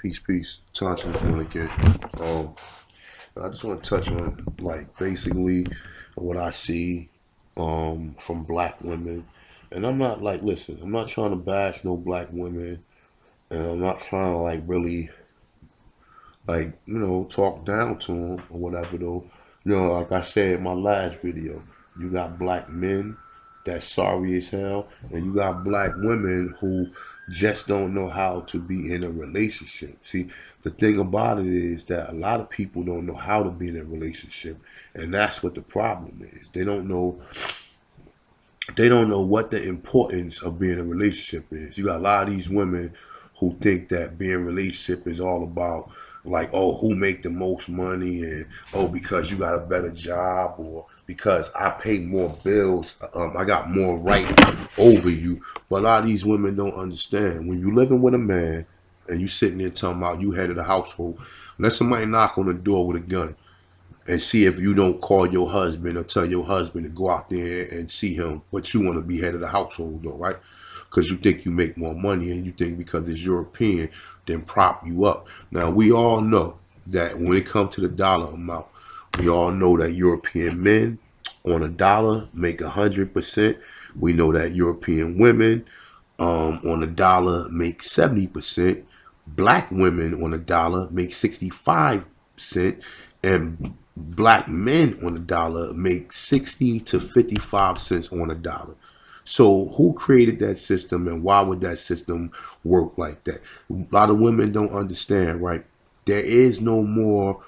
Peace. Touching this one again. Um, I just want to touch on like basically what I see from black women, and I'm not like listen, I'm not trying to bash no black women, and I'm not trying to like really like talk down to them or whatever though. Like I said in my last video, you got black men that's sorry as hell, and you got black women who just don't know how to be in a relationship. See, the thing about it is that a lot of people don't know how to be in a relationship, and that's what the problem is. They don't know what the importance of being in a relationship is. You got a lot of these women who think that being in a relationship is all about like, oh, who make the most money, and oh, because you got a better job, or because I pay more bills, I got more right over you. But a lot of these women don't understand when you living with a man and you sitting there talking about you head of the household. Let somebody knock on the door with a gun and see if you don't call your husband or tell your husband to go out there and see him, but you want to be head of the household though, right? Because you think you make more money and you think because it's European, then prop you up. Now, we all know that when it comes to the dollar amount, we all know that European men on a dollar make 100%. We know that European women on a dollar make 70%. Black women on a dollar make 65 cents, and black men on a dollar make 60 to 55 cents on a dollar. So who created that system, and why would that system work like that? A lot of women don't understand, right? There is no more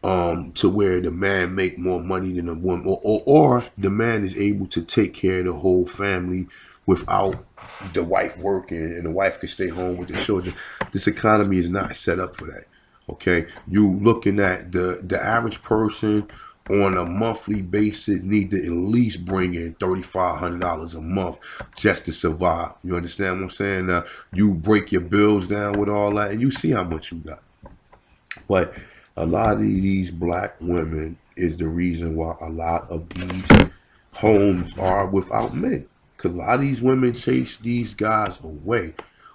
to where the man make more money than a woman, or the man is able to take care of the whole family without the wife working, and the wife can stay home with the children. This economy is not set up for that. Okay, you looking at the average person on a monthly basis need to at least bring in $3,500 a month just to survive. You understand what I'm saying? Now you break your bills down with all that, and you see how much you got. But a lot of these black women is the reason why a lot of these homes are without men. Because a lot of these women chase these guys away.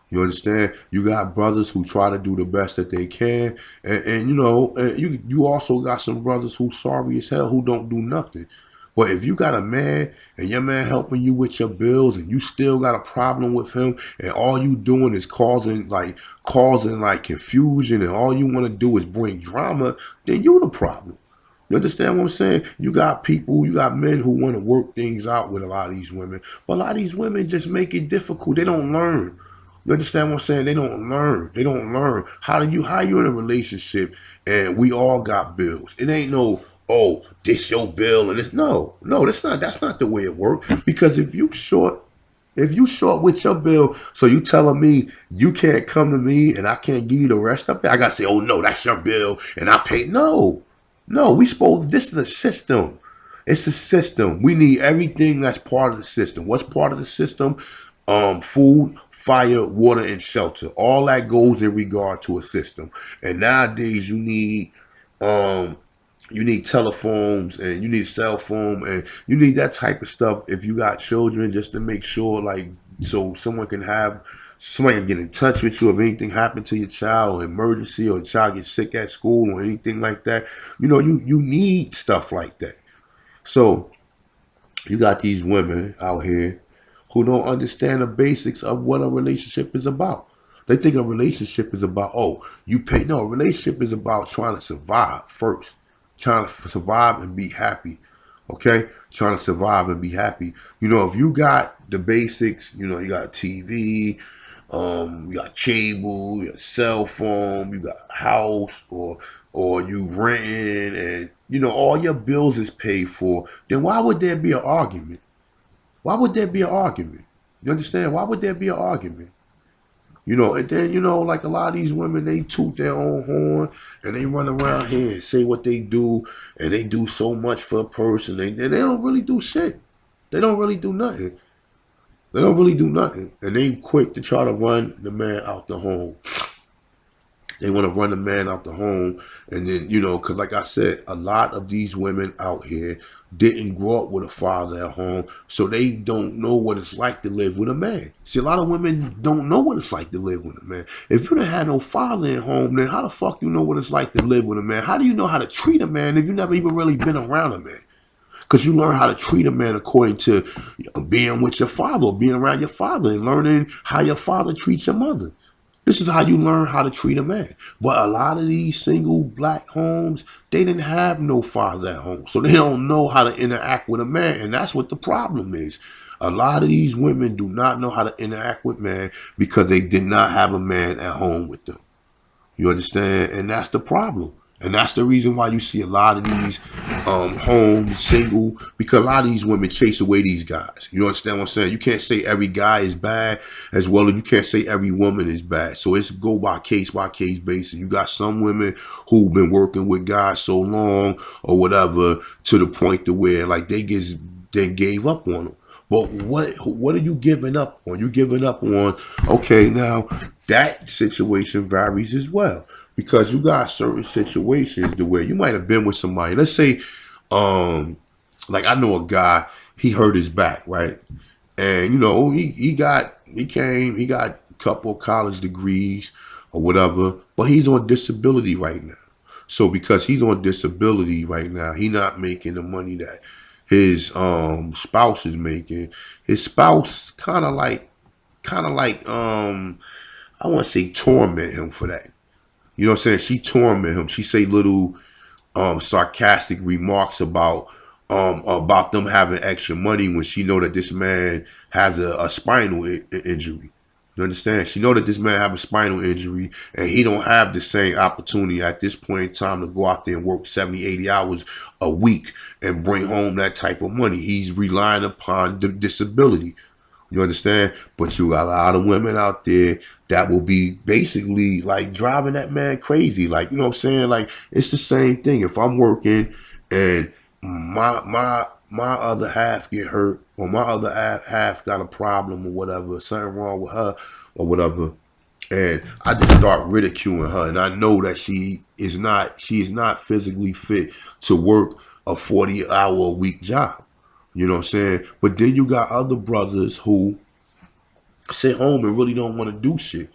You understand? You got brothers who try to do the best that they can, and you also got some brothers who sorry as hell who don't do nothing. But if you got a man and your man helping you with your bills, and you still got a problem with him, and all you doing is causing confusion, and all you want to do is bring drama, then you the problem. You understand what I'm saying? You got men who want to work things out with a lot of these women, but a lot of these women just make it difficult. They don't learn. You understand what I'm saying? They don't learn. They don't learn. How you in a relationship and we all got bills? It ain't no, oh, this your bill and this. No, that's not the way it works. Because if you short with your bill, so you telling me you can't come to me and I can't give you the rest of it, I gotta say, oh no, that's your bill and I pay. No, this is a system. It's a system. We need everything that's part of the system. What's part of the system? Food, fire, water, and shelter. All that goes in regard to a system. And nowadays you need telephones, and you need cell phone, and you need that type of stuff if you got children, just to make sure, like, so somebody can get in touch with you if anything happened to your child, or emergency, or the child gets sick at school or anything like that. You need stuff like that. So you got these women out here who don't understand the basics of what a relationship is about. They think a relationship is about, oh, you pay. No, a relationship is about trying to survive first, trying to survive and be happy. Okay, trying to survive and be happy. If you got the basics, you got TV, you got cable, you got cell phone, you got a house, or you renting, and all your bills is paid for. Then why would there be an argument? Why would there be an argument? You understand? Why would there be an argument? And then, like a lot of these women, they toot their own horn and they run around here and say what they do, and they do so much for a person. They don't really do shit. They don't really do nothing. And they quick to try to run the man out the home. They want to run a man out the home. And then, you know, because like I said, a lot of these women out here didn't grow up with a father at home, so they don't know what it's like to live with a man. See, a lot of women don't know what it's like to live with a man. If you don't have no father at home, then how the fuck you know what it's like to live with a man? How do you know how to treat a man if you never even really been around a man? Because you learn how to treat a man according to being with your father or being around your father and learning how your father treats your mother. This is how you learn how to treat a man. But a lot of these single black homes, they didn't have no fathers at home. So they don't know how to interact with a man. And that's what the problem is. A lot of these women do not know how to interact with men because they did not have a man at home with them. You understand? And that's the problem. And that's the reason why you see a lot of these homes single, because a lot of these women chase away these guys. You understand what I'm saying? You can't say every guy is bad as well as you can't say every woman is bad. So it's go by case basis. You got some women who've been working with guys so long or whatever to the point to where like they gave up on them. But what are you giving up on? You giving up on, okay, now that situation varies as well. Because you got certain situations to where you might have been with somebody. Let's say, like I know a guy, he hurt his back, right? And you know, he got a couple of college degrees or whatever, but he's on disability right now. So because he's on disability right now, he not making the money that his spouse is making. His spouse kind of like I want to say torment him for that. You know what I'm saying? She torment him. She say little sarcastic remarks about them having extra money when she know that this man has a spinal injury. You understand? She know that this man have a spinal injury and he don't have the same opportunity at this point in time to go out there and work 70, 80 hours a week and bring home that type of money. He's relying upon the disability. You understand? But you got a lot of women out there that will be basically like driving that man crazy. Like, you know what I'm saying? Like, it's the same thing. If I'm working and my other half get hurt or my other half got a problem or whatever, something wrong with her or whatever, and I just start ridiculing her, and I know that she is not physically fit to work a 40-hour a week job. You know what I'm saying? But then you got other brothers who sit home and really don't want to do shit.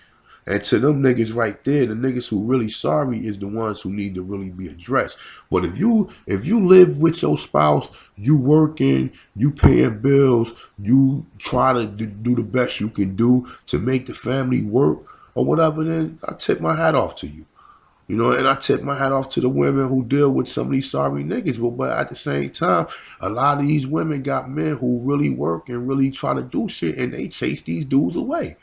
And to them niggas right there, the niggas who really sorry is the ones who need to really be addressed. But if you live with your spouse, you working, you paying bills, you try to do the best you can do to make the family work or whatever, then I tip my hat off to you. You know, and I tip my hat off to the women who deal with some of these sorry niggas. But at the same time, a lot of these women got men who really work and really try to do shit, and they chase these dudes away.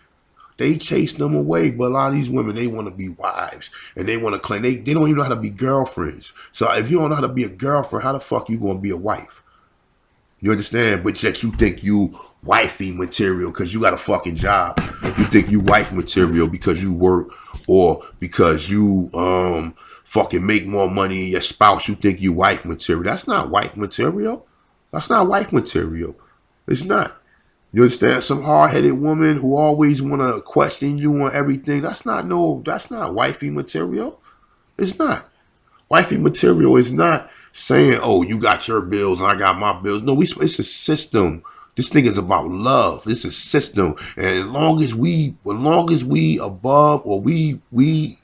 They chase them away. But a lot of these women, they want to be wives, and they want to claim they don't even know how to be girlfriends. So if you don't know how to be a girlfriend, how the fuck you gonna be a wife? You understand? But yet you think you wifey material because you got a fucking job. You think you wife material because you work or because you fucking make more money than your spouse. You think you wife material. That's not wife material. That's not wife material. It's not. You understand? Some hard-headed woman who always want to question you on everything. That's not wifey material. It's not. Wifey material is not saying, "Oh, you got your bills and I got my bills." No, it's a system. This thing is about love. It's a system, and as long as we above or we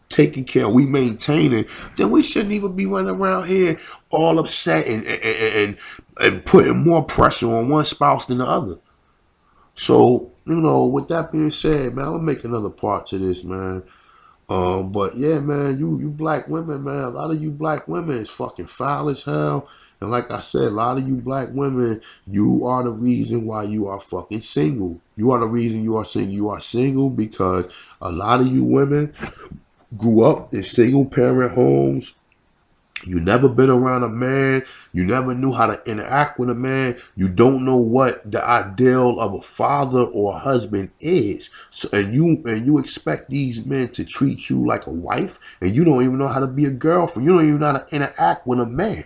taking care, we maintaining, then we shouldn't even be running around here all upset and putting more pressure on one spouse than the other. So, you know, with that being said, man, I'm gonna make another part to this, man. But yeah, man, you black women, man, a lot of you black women is fucking foul as hell. And like I said, a lot of you black women, you are the reason why you are fucking single. You are the reason you are single. You are single because a lot of you women grew up in single parent homes. You never been around a man. You never knew how to interact with a man. You don't know what the ideal of a father or a husband is. So, and you expect these men to treat you like a wife, and you don't even know how to be a girlfriend. You don't even know how to interact with a man.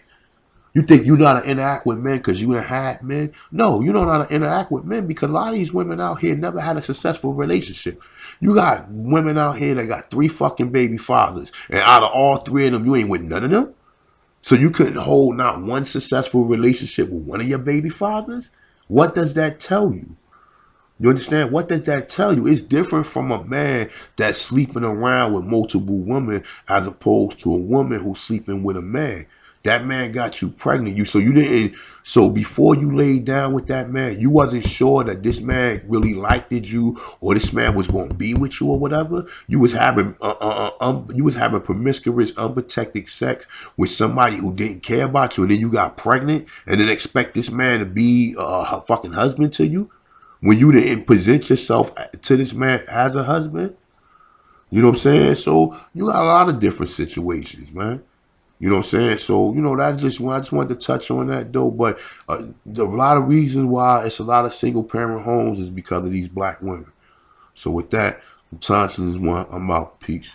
You think you know how to interact with men because you done had men? No, you don't know how to interact with men because a lot of these women out here never had a successful relationship. You got women out here that got 3 fucking baby fathers, and out of all 3 of them, you ain't with none of them. So you couldn't hold not one successful relationship with one of your baby fathers? What does that tell you? You understand? What does that tell you? It's different from a man that's sleeping around with multiple women as opposed to a woman who's sleeping with a man. That man got you pregnant. You didn't. So before you laid down with that man, you wasn't sure that this man really liked you or this man was going to be with you or whatever. You was having promiscuous, unprotected sex with somebody who didn't care about you, and then you got pregnant, and then expect this man to be a fucking husband to you when you didn't present yourself to this man as a husband. You know what I'm saying? So you got a lot of different situations, man. You know what I'm saying? So, that's just I just wanted to touch on that though. But a lot of reasons why it's a lot of single parent homes is because of these black women. So with that, Thompson is one. I'm out. Peace.